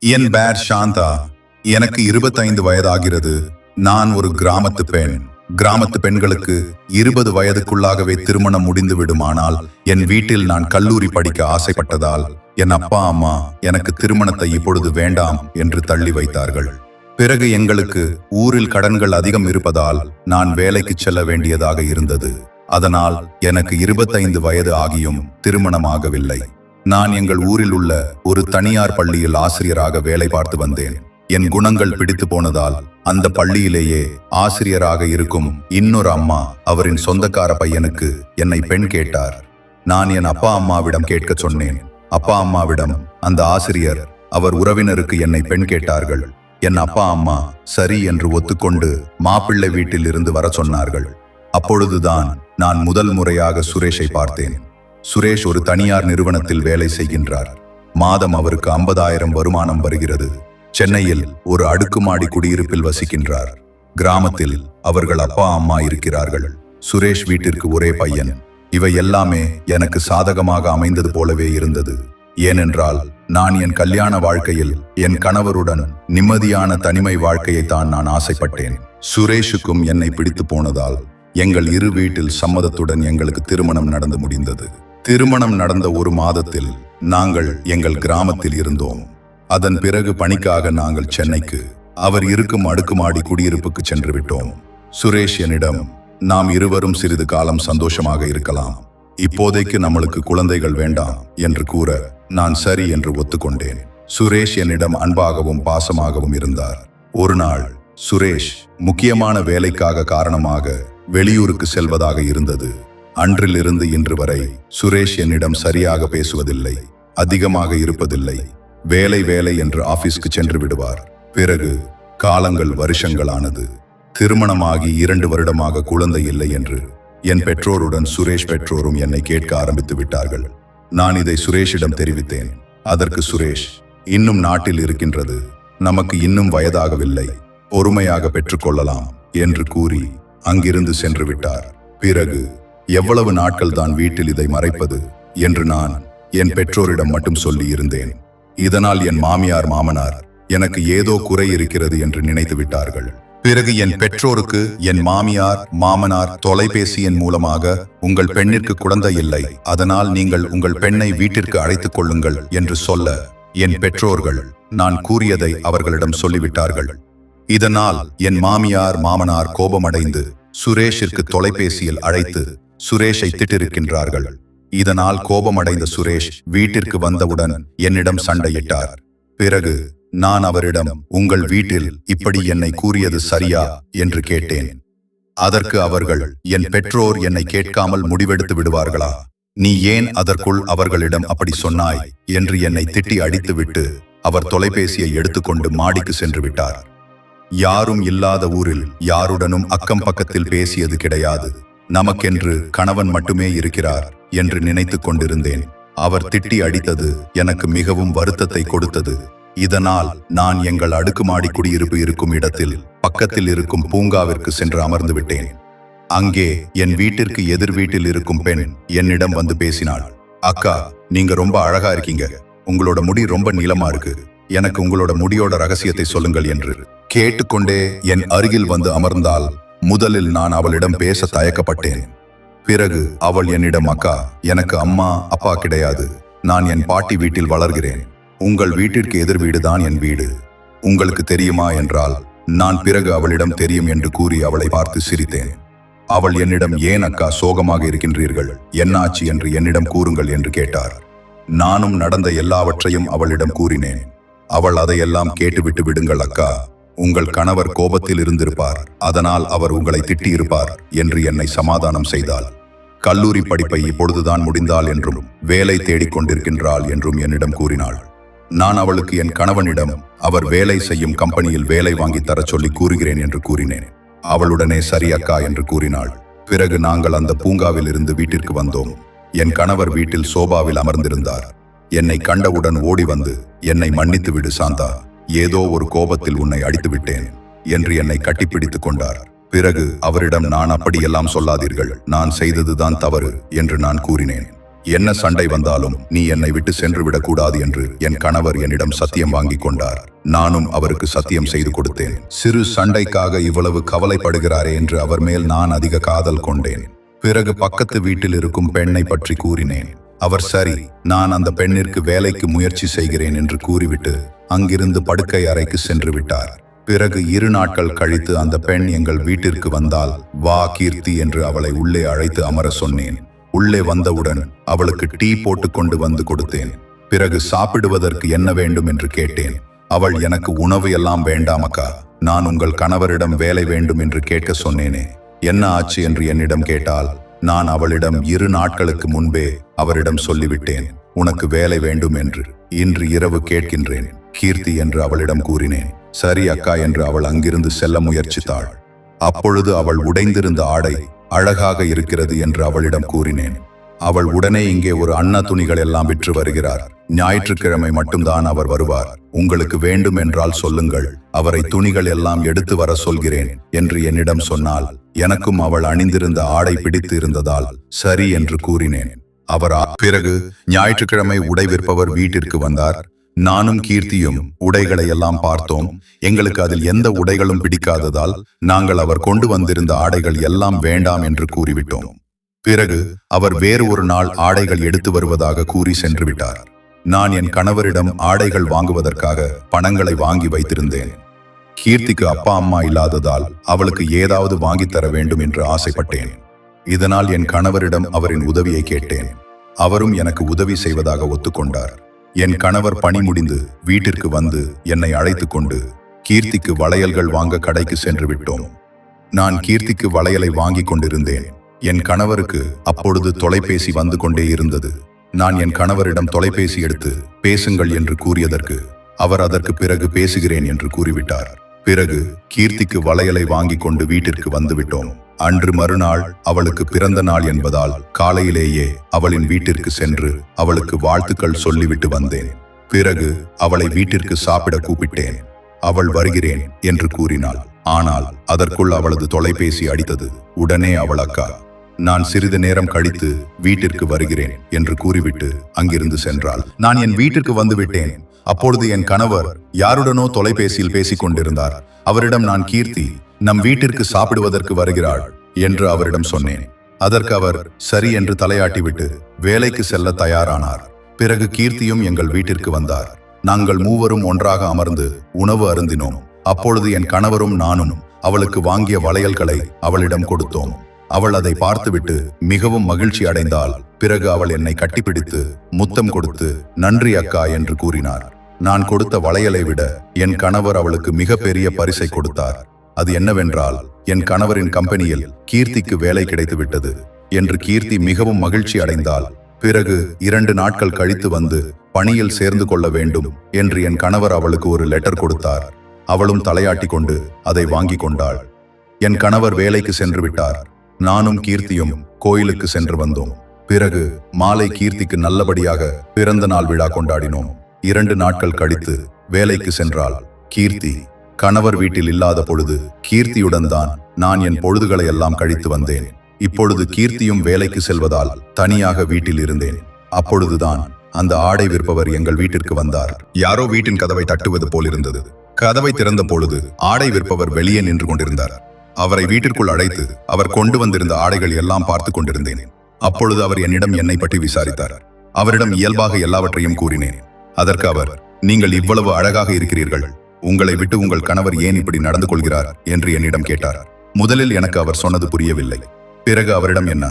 என் பேர் சாந்தா. எனக்கு 25 வயதாகிறது. நான் ஒரு கிராமத்து பெண். கிராமத்து பெண்களுக்கு 20 வயதுக்குள்ளாகவே திருமணம் முடிந்து விடுமானால், என் வீட்டில் நான் கல்லூரி படிக்க ஆசைப்பட்டதால் என் அப்பா அம்மா எனக்கு திருமணத்தை இப்பொழுது வேண்டாம் என்று தள்ளி வைத்தார்கள். பிறகு எங்களுக்கு ஊரில் கடன்கள் அதிகம் இருப்பதால் நான் வேலைக்கு செல்ல வேண்டியதாக இருந்தது. அதனால் எனக்கு 25 வயது ஆகியும் திருமணமாகவில்லை. நான் எங்கள் ஊரில் உள்ள ஒரு தனியார் பள்ளியில் ஆசிரியராக வேலை பார்த்து வந்தேன். என் குணங்கள் பிடித்து போனதால் அந்த பள்ளியிலேயே ஆசிரியராக இருக்கும் இன்னொரு அம்மா அவரின் சொந்தக்கார பையனுக்கு என்னை பெண் கேட்டார். நான் என் அப்பா அம்மாவிடம் கேட்க சொன்னேன். அப்பா அம்மாவிடம் அந்த ஆசிரியர் அவர் உறவினருக்கு என்னை பெண் கேட்டார்கள். என் அப்பா அம்மா சரி என்று ஒத்துக்கொண்டு மாப்பிள்ளை வீட்டில் இருந்து வர சொன்னார்கள். அப்பொழுதுதான் நான் முதல் முறையாக சுரேஷை பார்த்தேன். சுரேஷ் ஒரு தனியார் நிறுவனத்தில் வேலை செய்கின்றார். மாதம் அவருக்கு 50,000 வருமானம் வருகிறது. சென்னையில் ஒரு அடுக்குமாடி குடியிருப்பில் வசிக்கின்றார். கிராமத்தில் அவர்கள் அப்பா அம்மா இருக்கிறார்கள். சுரேஷ் வீட்டிற்கு ஒரே பையன். இவை எல்லாமே எனக்கு சாதகமாக அமைந்தது போலவே இருந்தது. ஏனென்றால் நான் என் கல்யாண வாழ்க்கையில் என் கணவருடன் நிம்மதியான தனிமை வாழ்க்கையைத்தான் நான் ஆசைப்பட்டேன். சுரேஷுக்கும் என்னை பிடித்து போனதால் எங்கள் இரு வீட்டில் சம்மதத்துடன் எங்களுக்கு திருமணம் நடந்து முடிந்தது. திருமணம் நடந்த ஒரு மாதத்தில் நாங்கள் எங்கள் கிராமத்தில் இருந்தோம். அதன் பிறகு பணிக்காக நாங்கள் சென்னைக்கு, அவர் இருக்கும் அடுக்குமாடி குடியிருப்புக்கு சென்று விட்டோம். சுரேஷ் என்னிடம், நாம் இருவரும் சிறிது காலம் சந்தோஷமாக இருக்கலாம், இப்போதைக்கு நம்மளுக்கு குழந்தைகள் வேண்டாம் என்று கூற நான் சரி என்று ஒத்துக்கொண்டேன். சுரேஷ் என்னிடம் அன்பாகவும் பாசமாகவும் இருந்தார். ஒரு நாள் சுரேஷ் முக்கியமான வேலைக்காக காரணமாக வெளியூருக்கு செல்வதாக இருந்தது. அன்றிலிருந்து இன்று வரை சுரேஷ் என்னிடம் சரியாக பேசுவதில்லை, அதிகமாக இருப்பதில்லை. வேலை வேலை என்று ஆபீஸ்க்கு சென்று விடுவார். பிறகு காலங்கள் வருஷங்களானது. திருமணமாகி 2 வருடமாக குழந்தை இல்லை என்று என் பெற்றோருடன் சுரேஷ் பெற்றோரும் என்னை கேட்க ஆரம்பித்து விட்டார்கள். நான் இதை சுரேஷிடம் தெரிவித்தேன். அதற்கு சுரேஷ், இன்னும் நாட்டில் இருக்கின்றது, நமக்கு இன்னும் வயதாகவில்லை, பொறுமையாக பெற்றுக்கொள்ளலாம் என்று கூறி அங்கிருந்து சென்று விட்டார். பிறகு எவ்வளவு நாட்கள் தான் வீட்டில் இதை மறைப்பது என்று நான் என் பெற்றோரிடம் மட்டும் சொல்லி இருந்தேன். இதனால் என் மாமியார் மாமனார் எனக்கு ஏதோ குறை இருக்கிறது என்று நினைத்து விட்டார்கள். பிறகு என் பெற்றோருக்கு என் மாமியார் மாமனார் தொலைபேசியின் மூலமாக, உங்கள் பெண்ணிற்கு குழந்தை இல்லை, அதனால் நீங்கள் உங்கள் பெண்ணை வீட்டிற்கு அழைத்துக் கொள்ளுங்கள் என்று சொல்ல என் பெற்றோர்கள் நான் கூறியதை அவர்களிடம் சொல்லிவிட்டார்கள். இதனால் என் மாமியார் மாமனார் கோபமடைந்து சுரேஷிற்கு தொலைபேசியில் அழைத்து சுரேஷை திட்டிருக்கின்றார்கள். இதனால் கோபமடைந்த சுரேஷ் வீட்டிற்கு வந்தவுடன் என்னிடம் சண்டையிட்டார். பிறகு நான் அவரிடம், உங்கள் வீட்டில் இப்படி என்னை கூறியது சரியா என்று கேட்டேன். அதற்கு அவர்கள், என் பெற்றோர் என்னை கேட்காமல் முடிவெடுத்து விடுவார்களா, நீ ஏன் அதற்குள் அவர்களிடம் அப்படி சொன்னாய் என்று என்னை திட்டி அடித்துவிட்டு அவர் தொலைபேசியை எடுத்துக்கொண்டு மாடிக்கு சென்று விட்டார். யாரும் இல்லாத ஊரில் யாருடனும் அக்கம் பக்கத்தில் பேசியது கிடையாது. நமக்கென்று கணவன் மட்டுமே இருக்கிறார் என்று நினைத்து கொண்டிருந்தேன். அவர் திட்டி அடித்தது எனக்கு மிகவும் வருத்தத்தை கொடுத்தது. இதனால் நான் எங்கள் அடுக்குமாடி குடியிருப்பு இருக்கும் இடத்தில் பக்கத்தில் இருக்கும் பூங்காவிற்கு சென்று அமர்ந்து விட்டேன். அங்கே என் வீட்டிற்கு எதிர் வீட்டில் இருக்கும் பெண் என்னிடம் வந்து பேசினாள். அக்கா, நீங்க ரொம்ப அழகா இருக்கீங்க, உங்களோட முடி ரொம்ப நீளமா இருக்கு, எனக்கு உங்களோட முடியோட ரகசியத்தை சொல்லுங்கள் என்று கேட்டுக்கொண்டே என் அருகில் வந்து அமர்ந்தால் முதலில் நான் அவளிடம் பேச தயக்கப்பட்டேன். பிறகு அவள் என்னிடம், அக்கா, எனக்கு அம்மா அப்பா கிடையாது, நான் என் பாட்டி வீட்டில் வளர்கிறேன், உங்கள் வீட்டிற்கு எதிர் வீடுதான் என் வீடு, உங்களுக்கு தெரியுமா என்றால் நான் பிறகு அவளிடம் தெரியும் என்று கூறி அவளை பார்த்து சிரித்தேன். அவள் என்னிடம், ஏன் அக்கா சோகமாக இருக்கின்றீர்கள், என்னாச்சு என்று என்னிடம் கூறுங்கள் என்று கேட்டார். நானும் நடந்த எல்லாவற்றையும் அவளிடம் கூறினேன். அவள் அதையெல்லாம் கேட்டுவிட்டு, விடுங்கள் அக்கா, உங்கள் கணவர் கோபத்தில் இருந்திருப்பார், அதனால் அவர் உங்களை திட்டி இருப்பார் என்று என்னை சமாதானம் செய்தாள். கல்லூரி படிப்பை இப்பொழுதுதான் முடிந்தாள் என்றும் வேலை தேடிக் கொண்டிருக்கின்றாள் என்றும் என்னிடம் கூறினாள். நான் அவளுக்கு என் கணவனிடம் அவர் வேலை செய்யும் கம்பெனியில் வேலை வாங்கி தர சொல்லி கூறுகிறேன் என்று கூறினேன். அவளுடனே சரி அக்கா என்று கூறினாள். பிறகு நாங்கள் அந்த பூங்காவில் இருந்து வீட்டிற்கு வந்தோம். என் கணவர் வீட்டில் சோபாவில் அமர்ந்திருந்தார். என்னை கண்டவுடன் ஓடி வந்து, என்னை மன்னித்து விடு சாந்தா, ஏதோ ஒரு கோபத்தில் உன்னை அடித்து விட்டேன் என்று என்னை கட்டிப்பிடித்துக் கொண்டார். பிறகு அவரிடம், நான் அப்படியெல்லாம் சொல்லாதீர்கள், நான் செய்ததுதான் தவறு என்று நான் கூறினேன். என்ன சண்டை வந்தாலும் நீ என்னை விட்டு சென்று விடக்கூடாது என்று என் கணவர் என்னிடம் சத்தியம் வாங்கி கொண்டார். நானும் அவருக்கு சத்தியம் செய்து கொடுத்தேன். சிறு சண்டைக்காக இவ்வளவு கவலைப்படுகிறாரே என்று அவர் மேல் நான் அதிக காதல் கொண்டேன். பிறகு பக்கத்து வீட்டில் இருக்கும் பெண்ணை பற்றி கூறினேன். அவர் சரி, நான் அந்த பெண்ணிற்கு வேலைக்கு முயற்சி செய்கிறேன் என்று கூறிவிட்டு அங்கிருந்து படுக்கை அறைக்கு சென்று விட்டார். பிறகு 2 நாட்கள் கழித்து அந்த பெண் எங்கள் வீட்டிற்கு வந்தால், வா கீர்த்தி என்று அவளை உள்ளே அழைத்து அமர சொன்னேன். உள்ளே வந்தவுடன் அவளுக்கு டீ போட்டு கொண்டு வந்து கொடுத்தேன். பிறகு சாப்பிடுவதற்கு என்ன வேண்டும் என்று கேட்டேன். அவள், எனக்கு உணவு எல்லாம் வேண்டாமக்கா, நான் உங்கள் கணவரிடம் வேலை வேண்டும் என்று கேட்க சொன்னேனே, என்ன ஆச்சு என்று என்னிடம் கேட்டால், நான் அவளிடம் 2 நாட்களுக்கு முன்பே அவரிடம் சொல்லிவிட்டேன் உனக்கு வேலை வேண்டும் என்று. இன்று இரவு கேட்கின்றேன் கீர்த்தி என்று அவளிடம் கூறினேன். சரி அக்கா என்று அவள் அங்கிருந்து செல்ல முயற்சித்தாள். அப்பொழுது அவள் உடைந்திருந்த ஆடை அழகாக இருக்கிறது என்று அவளிடம் கூறினேன். அவள் உடனே, இங்கே ஒரு அண்ணா துணிகள் எல்லாம் விற்று வருகிறார், ஞாயிற்றுக்கிழமை மட்டும்தான் அவர் வருவார், உங்களுக்கு வேண்டும் என்றால் சொல்லுங்கள், அவரை துணிகள் எல்லாம் எடுத்து வர சொல்கிறேன் என்று என்னிடம் சொன்னால், எனக்கும் அவள் அணிந்திருந்த ஆடை பிடித்து இருந்ததால் சரி என்று கூறினேன். அவர் பிறகு ஞாயிற்றுக்கிழமை உடை விற்பவர் வீட்டிற்கு வந்தார். நானும் கீர்த்தியும் உடைகளை எல்லாம் பார்த்தோம். எங்களுக்கு அதில் எந்த உடைகளும் பிடிக்காததால் நாங்கள் அவர் கொண்டு வந்திருந்த ஆடைகள் எல்லாம் வேண்டாம் என்று கூறிவிட்டோம். பிறகு அவர் வேறு ஒரு நாள் ஆடைகள் எடுத்து வருவதாக கூறி சென்று விட்டார். நான் என் கணவரிடம் ஆடைகள் வாங்குவதற்காக பணங்களை வாங்கி வைத்திருந்தேன். கீர்த்திக்கு அப்பா அம்மா இல்லாததால் அவளுக்கு ஏதாவது வாங்கித்தர வேண்டும் என்று ஆசைப்பட்டேன். இதனால் என் கணவரிடம் அவரின் உதவியை கேட்டேன். அவரும் எனக்கு உதவி செய்வதாக ஒத்துக்கொண்டார். என் கணவர் பணி முடிந்து வீட்டிற்கு வந்து என்னை அழைத்து கொண்டு கீர்த்திக்கு வளையல்கள் வாங்க கடைக்கு சென்று விட்டோம். நான் கீர்த்திக்கு வளையலை வாங்கி கொண்டிருந்தேன். என் கணவருக்கு அப்பொழுது தொலைபேசி வந்து கொண்டே இருந்தது. நான் என் கணவரிடம் தொலைபேசி எடுத்து பேசுங்கள் என்று கூறியதற்கு அவர் அதற்கு பிறகு பேசுகிறேன் என்று கூறிவிட்டார். பிறகு கீர்த்திக்கு வளையலை வாங்கி கொண்டு வீட்டிற்கு வந்து விட்டோம். அன்று மறுநாள் அவளுக்கு பிறந்த நாள் என்பதால் காலையிலேயே அவளின் வீட்டிற்கு சென்று அவளுக்கு வாழ்த்துக்கள் சொல்லிவிட்டு வந்தேன். பிறகு அவளை வீட்டிற்கு சாப்பிட கூப்பிட்டேன். அவள் வருகிறேன் என்று கூறினாள். ஆனால் அதற்குள் அவளது தொலைபேசி அடித்தது. உடனே அவள், அக்கா, நான் சிறிது நேரம் கழித்து வீட்டிற்கு வருகிறேன் என்று கூறிவிட்டு அங்கிருந்து சென்றாள். நான் என் வீட்டிற்கு வந்து விட்டேன். அப்பொழுது என் கணவர் யாருடனோ தொலைபேசியில் பேசிக் கொண்டிருந்தார். அவரிடம் நான், கீர்த்தி நம் வீட்டிற்கு சாப்பிடுவதற்கு வருகிறாள் என்று அவரிடம் சொன்னேன். அதற்கு அவர் சரி என்று தலையாட்டிவிட்டு வேலைக்கு செல்ல தயாரானார். பிறகு கீர்த்தியும் எங்கள் வீட்டிற்கு வந்தார். நாங்கள் மூவரும் ஒன்றாக அமர்ந்து உணவு அருந்தினோம். அப்பொழுது என் கணவரும் நானும் அவளுக்கு வாங்கிய வளையல்களை அவளிடம் கொடுத்தோம். அவள் அதை பார்த்துவிட்டு மிகவும் மகிழ்ச்சி அடைந்தாள். பிறகு அவள் என்னை கட்டிப்பிடித்து முத்தம் கொடுத்து நன்றி அக்கா என்று கூறினார். நான் கொடுத்த வளையலை விட என் கணவர் அவளுக்கு மிக பெரிய பரிசை கொடுத்தார். அது என்னவென்றால், என் கணவரின் கம்பெனியில் கீர்த்திக்கு வேலை கிடைத்து விட்டது என்று கீர்த்தி மிகவும் மகிழ்ச்சி அடைந்தாள். பிறகு 2 நாட்கள் கழித்து வந்து பணியில் சேர்ந்து கொள்ள வேண்டும் என்று என் கணவர் அவளுக்கு ஒரு லெட்டர் கொடுத்தார். அவளும் தலையாட்டி கொண்டு அதை வாங்கி கொண்டாள். என் கணவர் வேலைக்கு சென்று விட்டார். நானும் கீர்த்தியும் கோயிலுக்கு சென்று வந்தோம். பிறகு மாலை கீர்த்திக்கு நல்லபடியாக பிறந்த நாள் விழா கொண்டாடினோம். 2 நாட்கள் கழித்து வேலைக்கு சென்றாள் கீர்த்தி. கணவர் வீட்டில் இல்லாத பொழுது கீர்த்தியுடன் தான் நான் என் பொழுதுகளை எல்லாம் கழித்து வந்தேன். இப்பொழுது கீர்த்தியும் வேலைக்கு செல்வதால் தனியாக வீட்டில் இருந்தேன். அப்பொழுதுதான் அந்த ஆடை விற்பவர் எங்கள் வீட்டிற்கு வந்தார். யாரோ வீட்டின் கதவை தட்டுவது போலிருந்தது. கதவை திறந்த பொழுது ஆடை விற்பவர் வெளியே நின்று கொண்டிருந்தார். அவரை வீட்டிற்குள் அழைத்து அவர் கொண்டு வந்திருந்த ஆடைகள் எல்லாம் பார்த்து கொண்டிருந்தேன். அப்பொழுது அவர் என்னை பற்றி விசாரித்தார். அவரிடம் இயல்பாக எல்லாவற்றையும் கூறினேன். அதற்கு அவர், நீங்கள் இவ்வளவு அழகாக இருக்கிறீர்கள், உங்களை விட்டு உங்கள் கணவர் ஏன் இப்படி நடந்து கொள்கிறார் என்று என்னிடம் கேட்டார். முதலில் எனக்கு அவர் சொன்னது புரியவில்லை. பிறகு அவரிடம், என்ன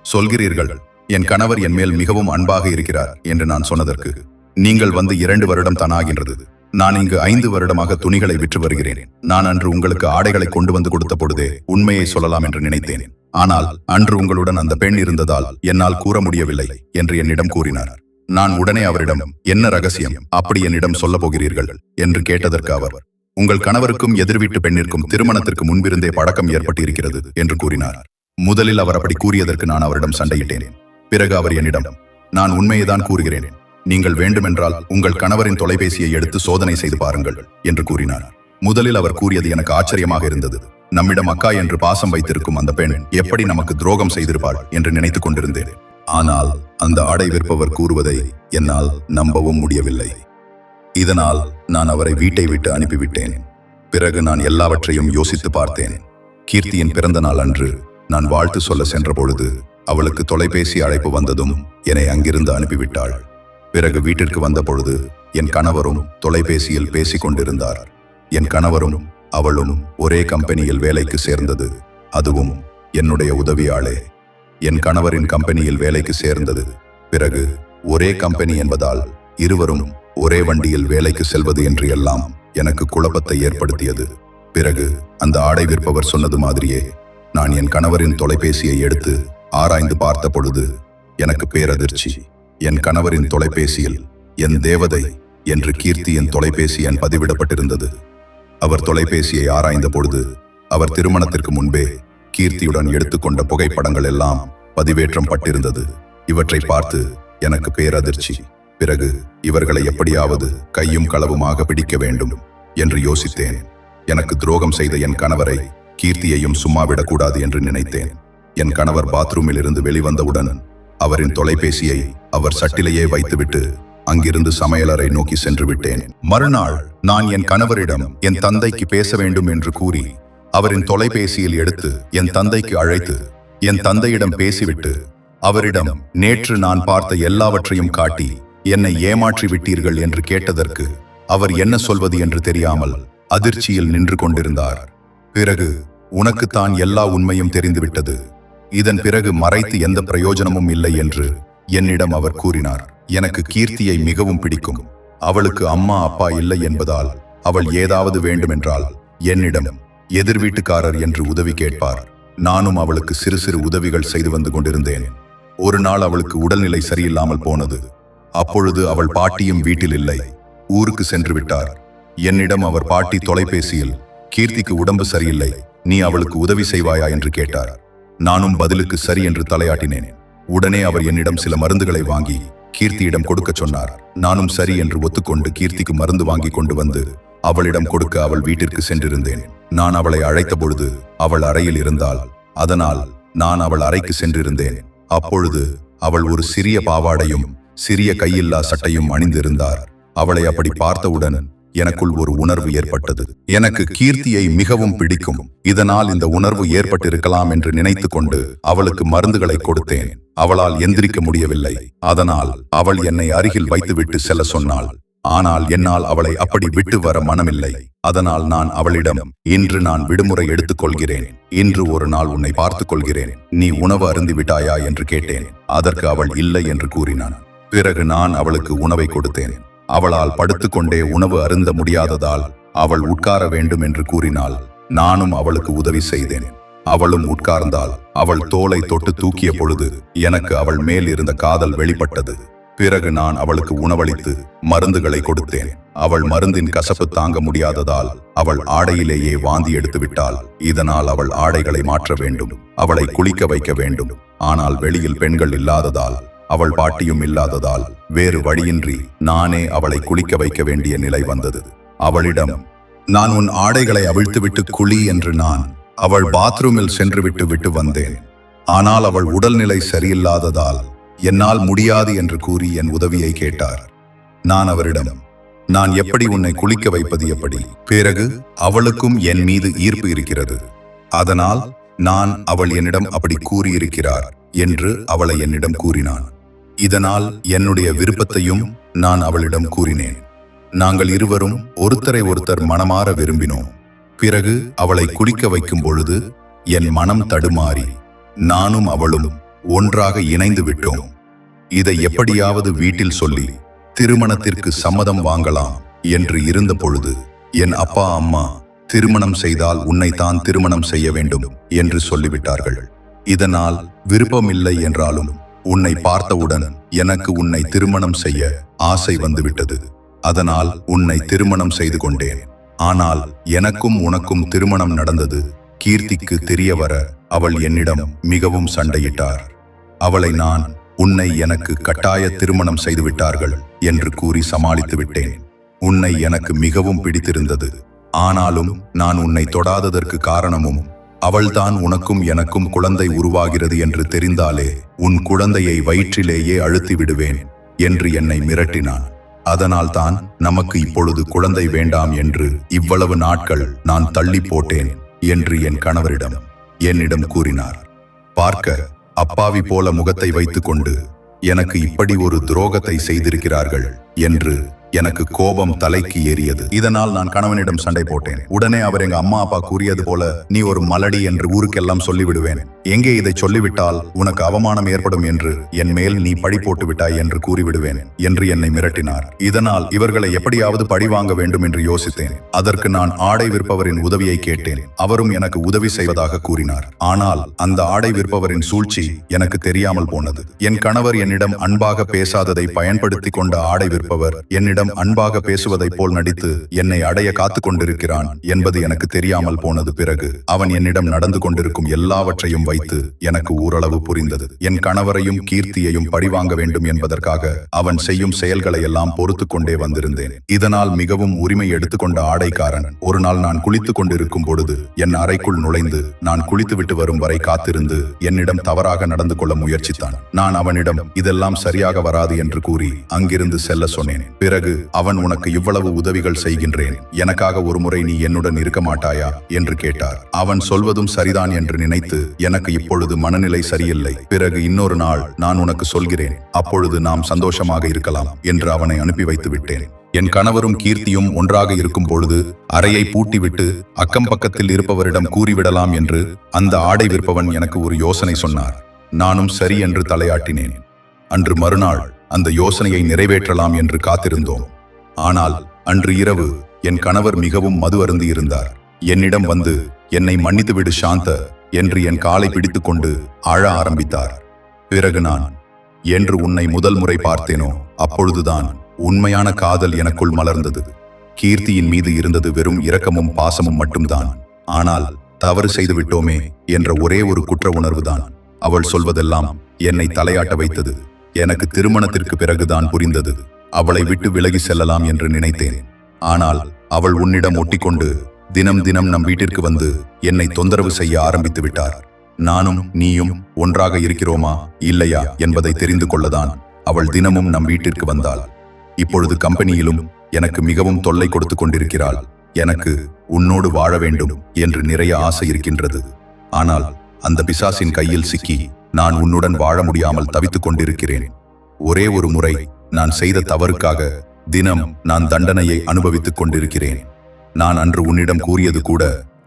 சொல்கிறீர்கள், என் கணவர் என் மேல் மிகவும் அன்பாக இருக்கிறார் என்று நான் சொன்னதற்கு, நீங்கள் வந்து 2 வருடம் தான் ஆகின்றது, நான் இங்கு 5 வருடமாக துணிகளை விற்று வருகிறேன். நான் அன்று உங்களுக்கு ஆடைகளை கொண்டு வந்து கொடுத்த பொழுதே உண்மையை சொல்லலாம் என்று நினைத்தேன். ஆனால் அன்று உங்களுடன் அந்த பெண் இருந்ததால் என்னால் கூற முடியவில்லை என்று என்னிடம் கூறினார். நான் உடனே அவரிடம், என்ன ரகசியம் அப்படி என்னிடம் சொல்ல போகிறீர்கள் என்று கேட்டதற்கு அவர், உங்கள் கணவருக்கும் எதிர்வீட்டு பெண்ணிற்கும் திருமணத்திற்கு முன்பிருந்தே பழக்கம் ஏற்பட்டிருக்கிறது என்று கூறினார். முதலில் அவர் அப்படி கூறியதற்கு நான் அவரிடம் சண்டையிட்டேன். பிறகு அவர் என்னிடம், நான் உண்மையைதான் கூறுகிறேன், நீங்கள் வேண்டுமென்றால் உங்கள் கணவரின் தொலைபேசியை எடுத்து சோதனை செய்து பாருங்கள் என்று கூறினார். முதலில் அவர் கூறியது எனக்கு ஆச்சரியமாக இருந்தது. நம்மிடம் அக்கா என்று பாசம் வைத்திருக்கும் அந்த பெண் எப்படி நமக்கு துரோகம் செய்திருப்பாள் என்று நினைத்துக் கொண்டிருந்தேன். ஆனால் அந்த ஆடை விற்பவர் கூறுவதை என்னால் நம்பவும் முடியவில்லை. இதனால் நான் அவரை வீட்டை விட்டு அனுப்பிவிட்டேன். பிறகு நான் எல்லாவற்றையும் யோசித்து பார்த்தேன். கீர்த்தியின் பிறந்த நாள் அன்று நான் வாழ்த்து சொல்ல சென்ற பொழுது அவளுக்கு தொலைபேசி அழைப்பு வந்ததும் என்னை அங்கிருந்து அனுப்பிவிட்டாள். பிறகு வீட்டிற்கு வந்த பொழுது என் கணவரும் தொலைபேசியில் பேசிக் கொண்டிருந்தார். என் கணவரும் அவளும் ஒரே கம்பெனியில் வேலைக்கு சேர்ந்தது, அதுவும் என்னுடைய உதவியாளே. என் கணவரின் கம்பெனியில் வேலைக்கு சேர்ந்தது. பிறகு ஒரே கம்பெனி என்பதால் இருவரும் ஒரே வண்டியில் வேலைக்கு செல்வது என்று எல்லாம் எனக்கு குழப்பத்தை ஏற்படுத்தியது. பிறகு அந்த ஆடை விற்பவர் சொன்னது மாதிரியே நான் என் கணவரின் தொலைபேசியை எடுத்து ஆராய்ந்து பார்த்த பொழுது எனக்கு பேரதிர்ச்சி. என் கணவரின் தொலைபேசியில் என் தேவதை என்று கீர்த்தியின் தொலைபேசி எண் பதிவிடப்பட்டிருந்தது. அவர் தொலைபேசியை ஆராய்ந்த பொழுது அவர் திருமணத்திற்கு முன்பே கீர்த்தியுடன் எடுத்துக்கொண்ட புகைப்படங்கள் எல்லாம் பதிவேற்றம் பட்டிருந்தது. இவற்றை பார்த்து எனக்கு பேரதிர்ச்சி. பிறகு இவர்களை எப்படியாவது கையும் களவுமாக பிடிக்க வேண்டும் என்று யோசித்தேன். எனக்கு துரோகம் செய்த என் கணவரை கீர்த்தியையும் சும்மாவிடக்கூடாது என்று நினைத்தேன். என் கணவர் பாத்ரூமில் இருந்து வெளிவந்தவுடன் அவரின் தொலைபேசியை அவர் சட்டிலேயே வைத்துவிட்டு அங்கிருந்து சமையலறை நோக்கி சென்று விட்டேன். மறுநாள் நான் என் கணவரிடம் என் தந்தைக்கு பேச வேண்டும் என்று கூறி அவரின் தொலைபேசியில் எடுத்து என் தந்தைக்கு அழைத்து என் தந்தையிடம் பேசிவிட்டு அவரிடம் நேற்று நான் பார்த்த எல்லாவற்றையும் காட்டி என்னை ஏமாற்றி விட்டீர்கள் என்று கேட்டதற்கு அவர் என்ன சொல்வது என்று தெரியாமல் அதிர்ச்சியில் நின்று கொண்டிருந்தார். பிறகு உனக்குத்தான் எல்லா உண்மையும் தெரிந்துவிட்டது, இதன் பிறகு மறைத்து எந்த பிரயோஜனமும் இல்லை என்று என்னிடம் அவர் கூறினார். எனக்கு கீர்த்தியை மிகவும் பிடிக்கும். அவளுக்கு அம்மா அப்பா இல்லை என்பதால் அவள் ஏதாவது வேண்டுமென்றால் என்னிடம் எதிர் வீட்டுக்காரர் என்று உதவி கேட்பார். நானும் அவளுக்கு சிறு சிறு உதவிகள் செய்து வந்து கொண்டிருந்தேன். ஒரு நாள் அவளுக்கு உடல்நிலை சரியில்லாமல் போனது. அப்பொழுது அவள் பாட்டியும் வீட்டில் இல்லை, ஊருக்கு சென்று விட்டார். என்னிடம் அவர் பாட்டி தொலைபேசியில் கீர்த்திக்கு உடம்பு சரியில்லை, நீ அவளுக்கு உதவி செய்வாயா என்று கேட்டார். நானும் பதிலுக்கு சரி என்று தலையாட்டினேன். உடனே அவர் என்னிடம் சில மருந்துகளை வாங்கி கீர்த்தியிடம் கொடுக்க சொன்னார். நானும் சரி என்று ஒத்துக்கொண்டு கீர்த்திக்கு மருந்து வாங்கி கொண்டு வந்து அவளிடம் கொடுக்க அவள் வீட்டிற்கு சென்றிருந்தேன். நான் அவளை அழைத்த பொழுது அவள் அறையில் இருந்தாள். அதனால் நான் அவள் அறைக்கு சென்றிருந்தேன். அப்பொழுது அவள் ஒரு சிறிய பாவாடையும் சிறிய கையில்லா சட்டையும் அணிந்திருந்தார். அவளை அப்படி பார்த்தவுடன் எனக்குள் ஒரு உணர்வு ஏற்பட்டது. எனக்கு கீர்த்தியை மிகவும் பிடிக்கும். இதனால் இந்த உணர்வு ஏற்பட்டிருக்கலாம் என்று நினைத்து கொண்டு அவளுக்கு மருந்துகளை கொடுத்தேன். அவளால் எந்திரிக்க முடியவில்லை. அதனால் அவள் என்னை அருகில் வைத்துவிட்டு செல்ல சொன்னாள். ஆனால் என்னால் அவளை அப்படி விட்டு வர மனமில்லை. அதனால் நான் அவளிடம், இன்று நான் விடுமுறை எடுத்துக் கொள்கிறேன், இன்று ஒரு நாள் உன்னை பார்த்துக் கொள்கிறேன், நீ உணவு அருந்தி விட்டாயா என்று கேட்டேன். அதற்கு அவள் இல்லை என்று கூறினான். பிறகு நான் அவளுக்கு உணவை கொடுத்தேன். அவளால் படுத்துக்கொண்டே உணவு அருந்த முடியாததால் அவள் உட்கார வேண்டும் என்று கூறினாள். நானும் அவளுக்கு உதவி செய்தேன். அவளும் உட்கார்ந்தாள். அவள் தோலை தொட்டு தூக்கிய பொழுது எனக்கு அவள் மேல் இருந்த காதல் வெளிப்பட்டது. பிறகு நான் அவளுக்கு உணவளித்து மருந்துகளை கொடுத்தேன். அவள் மருந்தின் கசப்பு தாங்க முடியாததால் அவள் ஆடையிலேயே வாந்தி எடுத்து விட்டாள். இதனால் அவள் ஆடைகளை மாற்ற வேண்டும், அவளை குளிக்க வைக்க வேண்டும். ஆனால் வெளியில் பெண்கள் இல்லாததால், அவள் பாட்டியும் இல்லாததால் வேறு வழியின்றி நானே அவளை குளிக்க வைக்க வேண்டிய நிலை வந்தது. அவளிடம், நான் உன் ஆடைகளை அவிழ்த்துவிட்டு குளி என்று நான் அவள் பாத்ரூமில் சென்று விட்டு வந்தேன். ஆனால் அவள் உடல்நிலை சரியில்லாததால் என்னால் முடியாது என்று கூறி என் உதவியை கேட்டார். நான் அவரிடம், நான் எப்படி உன்னை குளிக்க வைப்பது எப்படி? பிறகு அவளுக்கும் என் மீது ஈர்ப்பு இருக்கிறது. அதனால் நான் அவள் என்னிடம் அப்படி கூறியிருக்கிறார் என்று அவளை என்னிடம் கூறினான். இதனால் என்னுடைய விருப்பத்தையும் நான் அவளிடம் கூறினேன். நாங்கள் இருவரும் ஒருத்தரை ஒருத்தர் மனமாற விரும்பினோம். பிறகு அவளை குளிக்க வைக்கும் பொழுது என் மனம் தடுமாறி நானும் அவளும் ஒன்றாக இணைந்து விட்டோம். இதை எப்படியாவது வீட்டில் சொல்லி திருமணத்திற்கு சம்மதம் வாங்கலாம் என்று இருந்த பொழுது என் அப்பா அம்மா, திருமணம் செய்தால் உன்னைத்தான் திருமணம் செய்ய வேண்டும் என்று சொல்லிவிட்டார்கள். இதனால் விருப்பமில்லை என்றாலும் உன்னை பார்த்தவுடன் எனக்கு உன்னை திருமணம் செய்ய ஆசை வந்துவிட்டது. அதனால் உன்னை திருமணம் செய்து கொண்டேன். ஆனால் எனக்கும் உனக்கும் திருமணம் நடந்தது கீர்த்திக்கு தெரிய வர அவள் என்னிடம் மிகவும் சண்டையிட்டார். அவளை நான், உன்னை எனக்கு கட்டாய திருமணம் செய்துவிட்டார்கள் என்று கூறி சமாளித்து விட்டேன். உன்னை எனக்கு மிகவும் பிடித்திருந்தது. ஆனாலும் நான் உன்னை தொடாததற்கு காரணமும் அவள்தான் உனக்கும் எனக்கும் குழந்தை உருவாகிறது என்று தெரிந்தாலே உன் குழந்தையை வயிற்றிலேயே அழுத்தி விடுவேன் என்று என்னை மிரட்டினான். அதனால்தான் நமக்கு இப்பொழுது குழந்தை வேண்டாம் என்று இவ்வளவு நாட்கள் நான் தள்ளி போட்டேன் என்று என் கணவரிடம் என்னிடம் கூறினார். பார்க்க அப்பாவி போல முகத்தை வைத்துக்கொண்டு எனக்கு இப்படி ஒரு துரோகத்தை செய்திருக்கிறார்கள் என்று எனக்கு கோபம் தலைக்கு ஏறியது. இதனால் நான் கணவனிடம் சண்டை போட்டேன். உடனே அவர் எங்க அம்மா அப்பா கூறியது போல நீ ஒரு மலடி என்று ஊருக்கெல்லாம் சொல்லிவிடுவேன், எங்கே இதை சொல்லிவிட்டால் உனக்கு அவமானம் ஏற்படும் என்று என் மேல் நீ பழி போட்டு விட்டாய் என்று கூறிவிடுவேன் என்று என்னை மிரட்டினார். இதனால் இவர்களை எப்படியாவது பழி வாங்க வேண்டும் என்று யோசித்தேன். அதற்கு நான் ஆடை விற்பவரின் உதவியை கேட்டேன். அவரும் எனக்கு உதவி செய்வதாக கூறினார். ஆனால் அந்த ஆடை விற்பவரின் சூழ்ச்சி எனக்கு தெரியாமல் போனது. என் கணவர் என்னிடம் அன்பாக பேசாததை பயன்படுத்தி கொண்ட ஆடை விற்பவர் என்னிடம் அன்பாக பேசுவதை போல் நடித்து என்னை அடைய காத்து கொண்டிருக்கிறான் என்பது எனக்கு தெரியாமல் போனது. பிறகு அவன் என்னிடம் நடந்து கொண்டிருக்கும் எல்லாவற்றையும் வைத்து எனக்கு ஓரளவு புரிந்தது. என் கணவரையும் கீர்த்தியையும் பழிவாங்க வேண்டும் என்பதற்காக அவன் செய்யும் செயல்களை எல்லாம் பொறுத்து கொண்டே வந்திருந்தேன். இதனால் மிகவும் உரிமை எடுத்துக்கொண்ட ஆடைக்காரன் ஒரு நாள் நான் குளித்துக் கொண்டிருக்கும் பொழுது என் அறைக்குள் நுழைந்து நான் குளித்துவிட்டு வரும் வரை காத்திருந்து என்னிடம் தவறாக நடந்து கொள்ள முயற்சித்தான். நான் அவனிடம் இதெல்லாம் சரியாக வராது என்று கூறி அங்கிருந்து செல்ல சொன்னேன். பிறகு அவன் உனக்கு இவ்வளவு உதவிகள் செய்கின்றேன், எனக்காக ஒரு முறை நீ என்னுடன் இருக்க மாட்டாயா என்று கேட்டார். அவன் சொல்வதும் சரிதான் என்று நினைத்து எனக்கு இப்பொழுது மனநிலை சரியில்லை, பிறகு இன்னொரு நாள் நான் உனக்கு சொல்கிறேன், அப்பொழுது நாம் சந்தோஷமாக இருக்கலாம் என்று அவனை அனுப்பி வைத்து விட்டேன். என் கணவரும் கீர்த்தியும் ஒன்றாக இருக்கும் பொழுது அறையை பூட்டிவிட்டு அக்கம் பக்கத்தில் இருப்பவரிடம் கூறிவிடலாம் என்று அந்த ஆடை விற்பவன் எனக்கு ஒரு யோசனை சொன்னார். நானும் சரி என்று தலையாட்டினேன். அன்று மறுநாள் அந்த யோசனையை நிறைவேற்றலாம் என்று காத்திருந்தோம். ஆனால் அன்று இரவு என் கணவர் மிகவும் மது அருந்தி இருந்தார். என்னிடம் வந்து என்னை மன்னித்துவிடு சாந்த என்று என் காலை பிடித்துக் கொண்டு அழ ஆரம்பித்தார். பிறகு நான் என்று உன்னை முதல் முறை பார்த்தேனோ அப்பொழுதுதான் உண்மையான காதல் எனக்குள் மலர்ந்தது. கீர்த்தியின் மீது இருந்தது வெறும் இரக்கமும் பாசமும் மட்டும்தான். ஆனால் தவறு செய்து விட்டோமே என்ற ஒரே ஒரு குற்ற உணர்வுதான். அவள் சொல்வதெல்லாம் என்னை தலையாட்ட வைத்தது. எனக்கு திருமணத்திற்கு பிறகுதான் புரிந்தது. அவளை விட்டு விலகி செல்லலாம் என்று நினைத்தேன். ஆனால் அவள் உன்னிடம் ஒட்டிக்கொண்டு தினம் தினம் நம் வீட்டிற்கு வந்து என்னை தொந்தரவு செய்ய ஆரம்பித்து விட்டார். நானும் நீயும் ஒன்றாக இருக்கிறோமா இல்லையா என்பதை தெரிந்து கொள்ளதான் அவள் தினமும் நம் வீட்டிற்கு வந்தாள். இப்பொழுது கம்பெனியிலும் எனக்கு மிகவும் தொல்லை கொடுத்து கொண்டிருக்கிறாள். எனக்கு உன்னோடு வாழ வேண்டும் என்று நிறைய ஆசை இருக்கின்றது. ஆனால் அந்த பிசாசின் கையில் சிக்கி நான் உன்னுடன் வாழ முடியாமல் தவித்துக் கொண்டிருக்கிறேன். ஒரே ஒரு முறை நான் செய்த தவறுக்காக தினம் நான் தண்டனையை அனுபவித்துக் கொண்டிருக்கிறேன். நான் அன்று உன்னிடம் கூறியது கூட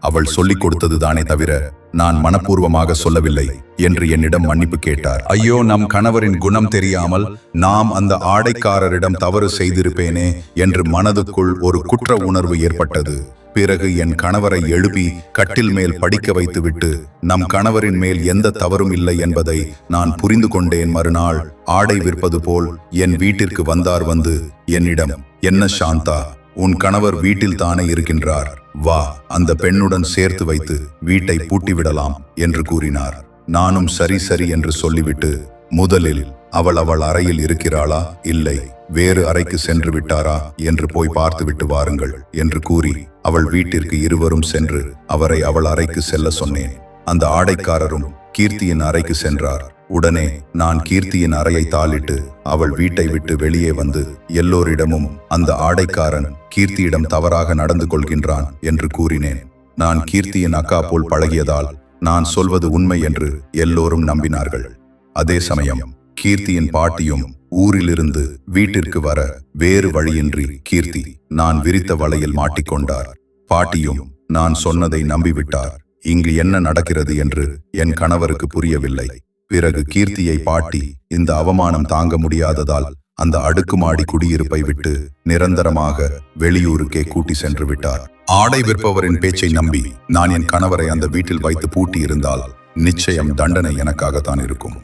அவள் சொல்லிக் கொடுத்ததுதானே தவிர நான் மனப்பூர்வமாக சொல்லவில்லை என்று என்னிடம் மன்னிப்பு கேட்டார். ஐயோ, நம் கணவரின் குணம் தெரியாமல் நாம் அந்த ஆடைக்காரரிடம் தவறு செய்திருப்பேனே என்று மனதுக்குள் ஒரு குற்ற உணர்வு ஏற்பட்டது. பிறகு என் கணவரை எழுப்பி கட்டில் மேல் படிக்க வைத்துவிட்டு நம் கணவரின் மேல் எந்த தவறும் இல்லை என்பதை நான் புரிந்து கொண்டேன். மறுநாள் ஆடை விற்பது போல் என் வீட்டிற்கு வந்தார். வந்து என்னிடம், என்ன சாந்தா, உன் கணவர் வீட்டில் தானே இருக்கின்றார், வா அந்த பெண்ணுடன் சேர்த்து வைத்து வீட்டை பூட்டிவிடலாம் என்று கூறினார். நானும் சரி சரி என்று சொல்லிவிட்டு முதலில் அவள் அறையில் இருக்கிறாளா இல்லை வேறு அறைக்கு சென்று விட்டாரா என்று போய் பார்த்துவிட்டு வாருங்கள் என்று கூறி அவள் வீட்டிற்கு இருவரும் சென்று அவரை அவள் அறைக்கு செல்ல சொன்னேன். அந்த ஆடைக்காரரும் கீர்த்தியின் அறைக்கு சென்றார். உடனே நான் கீர்த்தியின் அறையை தாளிட்டு அவள் வீட்டை விட்டு வெளியே வந்து எல்லோரிடமும் அந்த ஆடைக்காரன் கீர்த்தியிடம் தவறாக நடந்து கொள்கின்றான் என்று கூறினேன். நான் கீர்த்தியின் அக்கா போல் பழகியதால் நான் சொல்வது உண்மை என்று எல்லோரும் நம்பினார்கள். அதே சமயம் கீர்த்தியின் பாட்டியும் ஊரிலிருந்து வீட்டிற்கு வர வேறு வழியின்றி கீர்த்தி நான் விரித்த வலையில் மாட்டிக்கொண்டார். பாட்டியும் நான் சொன்னதை நம்பிவிட்டார். இங்கு என்ன நடக்கிறது என்று என் கணவருக்கு புரியவில்லை. பிறகு கீர்த்தியை பாட்டி இந்த அவமானம் தாங்க முடியாததால் அந்த அடுக்குமாடி குடியிருப்பை விட்டு நிரந்தரமாக வெளியூருக்கே கூட்டி சென்று விட்டார். ஆடை விற்பவரின் பேச்சை நம்பி நான் என் கணவரை அந்த வீட்டில் வைத்து பூட்டி இருந்தால் நிச்சயம் தண்டனை எனக்காகத்தான் இருக்கும்.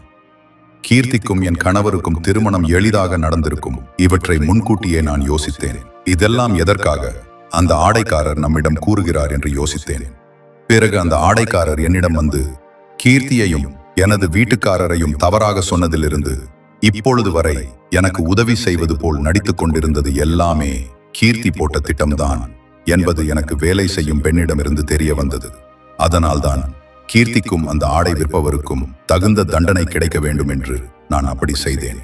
கீர்த்திக்கும் என் கணவருக்கும் திருமணம் எளிதாக நடந்திருக்கும். இவற்றை முன்கூட்டியே நான் யோசித்தேன். இதெல்லாம் எதற்காக அந்த ஆடைக்காரர் நம்மிடம் கூறுகிறார் என்று யோசித்தேன். பிறகு அந்த ஆடைக்காரர் என்னிடம் வந்து கீர்த்தியையும் எனது வீட்டுக்காரரையும் தவறாக சொன்னதிலிருந்து இப்பொழுது வரை எனக்கு உதவி செய்வது போல் நடித்துக் கொண்டிருந்தது எல்லாமே கீர்த்தி போட்ட திட்டம்தான் என்பது எனக்கு வேலை செய்யும் பெண்ணிடமிருந்து தெரிய வந்தது. அதனால்தான் கீர்த்திக்கும் அந்த ஆடை விற்பவருக்கும் தகுந்த தண்டனை கிடைக்க வேண்டும் என்று நான் அப்படி செய்தேன்.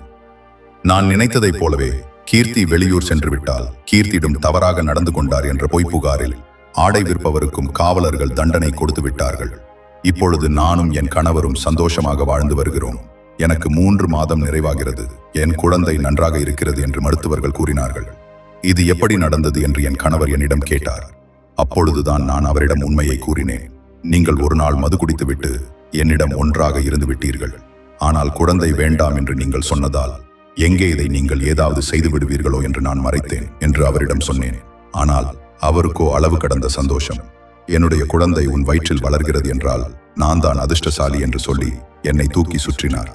நான் நினைத்ததைப் போலவே கீர்த்தி வெளியூர் சென்று விட்டால் கீர்த்தியிடம் தவறாக நடந்து கொண்டார் என்ற பொய்ப்புகாரில் ஆடை விற்பவருக்கும் காவலர்கள் தண்டனை கொடுத்து விட்டார்கள். இப்பொழுது நானும் என் கணவரும் சந்தோஷமாக வாழ்ந்து வருகிறோம். எனக்கு 3 மாதம் நிறைவாகிறது. என் குழந்தை நன்றாக இருக்கிறது என்று மருத்துவர்கள் கூறினார்கள். இது எப்படி நடந்தது என்று என் கணவர் என்னிடம் கேட்டார். அப்பொழுதுதான் நான் அவரிடம் உண்மையை கூறினேன். நீங்கள் ஒரு நாள் மது குடித்துவிட்டு என்னிடம் ஒன்றாக இருந்து விட்டீர்கள். ஆனால் குழந்தை வேண்டாம் என்று நீங்கள் சொன்னதால் எங்கே இதை நீங்கள் ஏதாவது செய்து விடுவீர்களோ என்று நான் மறைத்தேன் என்று அவரிடம் சொன்னேன். ஆனால் அவருக்கோ அளவு கடந்த சந்தோஷம். என்னுடைய குழந்தை உன் வயிற்றில் வளர்கிறது என்றால் நான் தான் அதிர்ஷ்டசாலி என்று சொல்லி என்னை தூக்கி சுற்றினார்.